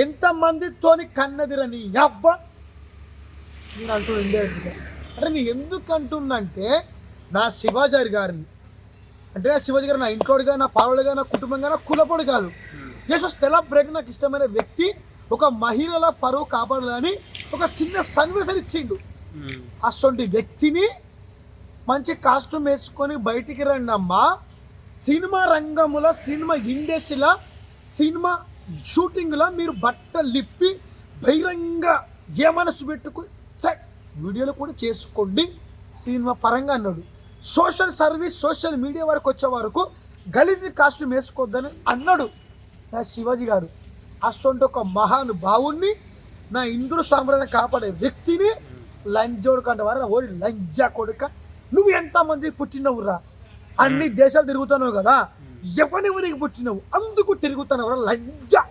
ఎంతమందితోని కన్నదిరా నీ అబ్బ నేను అంటూ ఇండైరెక్ట్గా. అంటే నేను ఎందుకు అంటున్నంటే నా శివాజీ గారిని, అంటే నా శివాజీ గారు నా ఇంట్లోడుగా, నా పావులుగా, నా కుటుంబంగా, నా కులపొడు కాదు, జస్ట్ సెలబ్రిటీ, నాకు ఇష్టమైన వ్యక్తి, ఒక మహిళల పరువు కాపాడాలని ఒక చిన్న సన్నివేశం ఇచ్చిండు. అటువంటి వ్యక్తిని మంచి కాస్ట్యూమ్ వేసుకొని బయటికి రండి అమ్మా, సినిమా రంగముల, సినిమా ఇండస్ట్రీలో, సినిమా షూటింగ్లో మీరు బట్టలు లిప్పి బహిరంగ ఏ మనసు పెట్టుకుని సెట్ వీడియోలు కూడా చేసుకోండి సినిమా పరంగా అన్నాడు. సోషల్ సర్వీస్, సోషల్ మీడియా వరకు వచ్చే వరకు గలీజీ కాస్ట్యూమ్ వేసుకోవద్దని అన్నాడు నా శివాజీ గారు. అటువంటి ఒక మహానుభావుణ్ణి, నా హిందూ సాంప్రదాయం కాపాడే వ్యక్తిని లంజోడు కంటే వారు ఓడి లంజా కొడుక, నువ్వు ఎంతమంది పుట్టినవురా, అన్ని దేశాలు తిరుగుతున్నావు కదా, ఎవరి ఊరికి పుట్టినవు, అందుకు తిరుగుతున్నావురా లంజా.